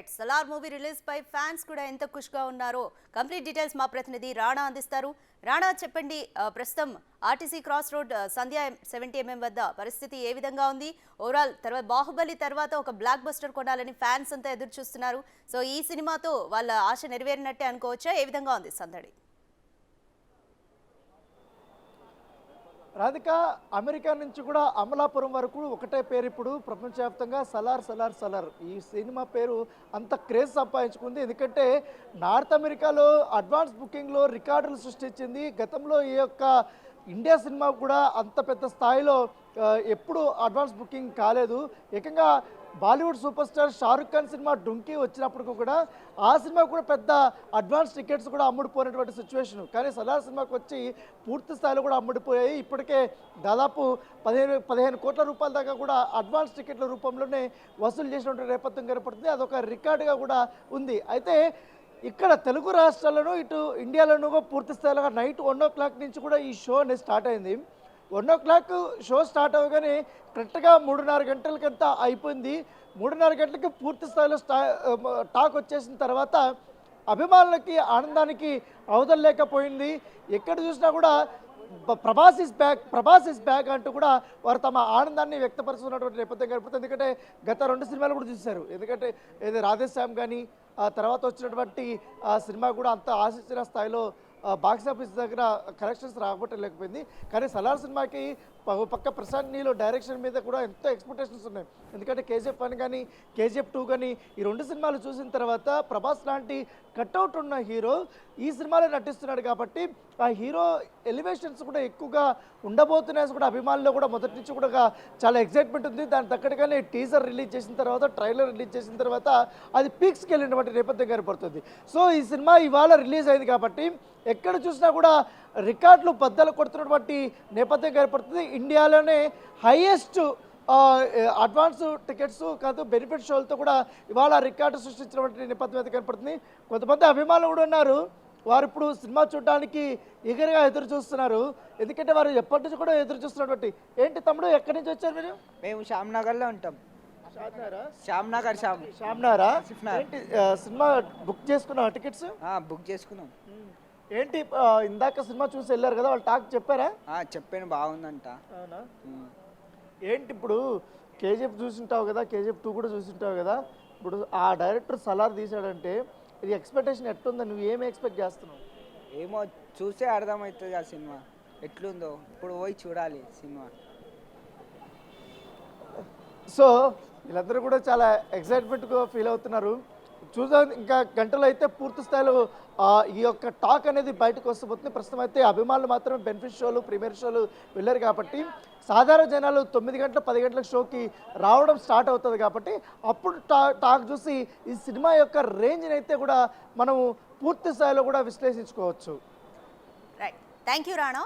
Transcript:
Right, Salaar movie release పై fans కూడా ఎంత ఖుష్గా ఉన్నారో కంప్లీట్ డీటెయిల్స్ మా ప్రతినిధి రాణా అందిస్తారు. రాణా, చెప్పండి, ప్రస్తుతం ఆర్టీసీ క్రాస్ రోడ్ సంధ్యా 70mm వద్ద పరిస్థితి ఏ విధంగా ఉంది? ఓవరాల్ తర్వాత బాహుబలి తర్వాత ఒక బ్లాక్ బస్టర్ కొనాలని ఫ్యాన్స్ అంతా ఎదురు చూస్తున్నారు. సో ఈ సినిమాతో వాళ్ళ ఆశ నెరవేరినట్టే అనుకోవచ్చా? ఏ విధంగా ఉంది సందడి? రాధిక, అమెరికా నుంచి కూడా అమలాపురం వరకు ఒకటే పేరు ఇప్పుడు ప్రపంచవ్యాప్తంగా సలార్ సలార్ సలార్. ఈ సినిమా పేరు అంత క్రేజ్ సంపాదించుకుంది. ఎందుకంటే నార్త్ అమెరికాలో అడ్వాన్స్ బుకింగ్లో రికార్డులు సృష్టించింది. గతంలో ఈ యొక్క ఇండియా సినిమా కూడా అంత పెద్ద స్థాయిలో ఎప్పుడు అడ్వాన్స్ బుకింగ్ కాలేదు. ఏకంగా Bollywood super star Shahrukh Khan cinema Dunki వచ్చినప్పుడు కూడా ఆ సినిమా కూడా పెద్ద అడ్వాన్స్ టికెట్స్ కూడా అమ్ముడుపోయినటువంటి సిచ్యువేషన్. కానీ సలార్ సినిమాకి వచ్చి పూర్తి స్థాయిలో కూడా అమ్ముడిపోయాయి. ఇప్పటికే దాదాపు 15 కోట్ల రూపాయల దాకా కూడా అడ్వాన్స్ టికెట్ల రూపంలోనే వసూలు చేసినటువంటి నేపథ్యం కనపడుతుంది. అదొక రికార్డుగా కూడా ఉంది. అయితే ఇక్కడ తెలుగు రాష్ట్రాలను ఇటు ఇండియాలోనూ పూర్తి స్థాయిలో నైట్ 1 o'clock నుంచి కూడా ఈ షో అనేది స్టార్ట్ అయింది. 1 o'clock షో స్టార్ట్ అవ్వగానే కరెక్ట్గా 3:30 గంటలకంతా అయిపోయింది. 3:30 గంటలకి పూర్తి స్థాయిలో టాక్ వచ్చేసిన తర్వాత అభిమానులకి ఆనందానికి అవదలేకపోయింది. ఎక్కడ చూసినా కూడా ప్రభాస్ ఇస్ బ్యాక్ అంటూ కూడా వారు తమ ఆనందాన్ని వ్యక్తపరుస్తున్నటువంటి నేపథ్యం కనపడుతుంది. ఎందుకంటే గత 2 సినిమాలు కూడా చూశారు. ఎందుకంటే ఏదో రాధేశ్యామ్ కానీ ఆ తర్వాత వచ్చినటువంటి సినిమా కూడా అంత ఆశించిన స్థాయిలో బాక్సాఫీస్ దగ్గర కలెక్షన్స్ రాబట్టలేకపోయింది. కానీ సలార్ సినిమాకి పక్క ప్రశాంత్ నీల్ డైరెక్షన్ మీద కూడా ఎంతో ఎక్స్పెక్టేషన్స్ ఉన్నాయి. ఎందుకంటే KGF 1 కానీ KGF 2 కానీ ఈ 2 సినిమాలు చూసిన తర్వాత ప్రభాస్ లాంటి కట్అవుట్ ఉన్న హీరో ఈ సినిమాలో నటిస్తున్నాడు కాబట్టి ఆ హీరో ఎలివేషన్స్ కూడా ఎక్కువగా ఉండబోతున్నాయి కూడా అభిమానుల్లో కూడా మొదటి నుంచి కూడా చాలా ఎక్సైట్మెంట్ ఉంది. దాని తగ్గట్టుగానే టీజర్ రిలీజ్ చేసిన తర్వాత ట్రైలర్ రిలీజ్ చేసిన తర్వాత అది పీక్స్కి వెళ్ళినటువంటి నేపథ్యం కనపడుతుంది. సో ఈ సినిమా ఇవాళ రిలీజ్ అయింది కాబట్టి ఎక్కడ చూసినా కూడా రికార్డులు బద్దలు కొడుతున్నటువంటి నేపథ్యం కనపడుతుంది. ఇండియాలోనే హైయెస్ట్ అడ్వాన్స్ టికెట్స్ కాదు బెనిఫిట్ షోలతో కూడా ఇవాళ రికార్డు సృష్టించినటువంటి నేపథ్యం అయితే కనపడుతుంది. కొంతమంది అభిమానులు కూడా ఉన్నారు. వారు ఇప్పుడు సినిమా చూడడానికి ఈగర్గా ఎదురు చూస్తున్నారు. ఎందుకంటే వారు ఎప్పటి నుంచి కూడా ఎదురు చూస్తున్నటువంటి. ఏంటి తమ్ముడు, ఎక్కడి నుంచి వచ్చారు మీరు? మేము శ్యామ్నగర్లో ఉంటాం. శ్యామ్నగర్ శ్యామ్నగరా? ఏంటి సినిమా బుక్ చేసుకున్నావా టికెట్స్? బుక్ చేసుకున్నాం. ఏంటి ఇందాక సినిమా చూసి వెళ్ళారు కదా, వాళ్ళు టాక్ చెప్పారా? చెప్పాను, బాగుందంట. అవునా? ఏంటి ఇప్పుడు KGF చూసింటావు కదా, KGF 2 కూడా చూసింటావు కదా. ఇప్పుడు ఆ డైరెక్టర్ సలార్ తీసాడంటే ఇది ఎక్స్పెక్టేషన్ ఎట్లుందో, నువ్వు ఏమి ఎక్స్పెక్ట్ చేస్తున్నావు? ఏమో చూసే అర్థమవుతుంది ఆ సినిమా ఎట్లుందో. ఇప్పుడు పోయి చూడాలి సినిమా. సో వీళ్ళందరూ కూడా చాలా ఎక్సైట్మెంట్గా ఫీల్ అవుతున్నారు. చూద్దాం, ఇంకా గంటలో అయితే పూర్తి స్థాయిలో ఈ యొక్క టాక్ అనేది బయటకు వస్తబోతుంది. ప్రస్తుతం అయితే అభిమానులు మాత్రమే బెనిఫిట్ షోలు ప్రీమియర్ షోలు వెళ్ళారు కాబట్టి సాధారణ జనాలు 9 గంటల 10 గంటల షోకి రావడం స్టార్ట్ అవుతుంది కాబట్టి అప్పుడు టాక్ చూసి ఈ సినిమా యొక్క రేంజ్ని అయితే కూడా మనం పూర్తి స్థాయిలో కూడా విశ్లేషించుకోవచ్చు. Right, thank you Rana.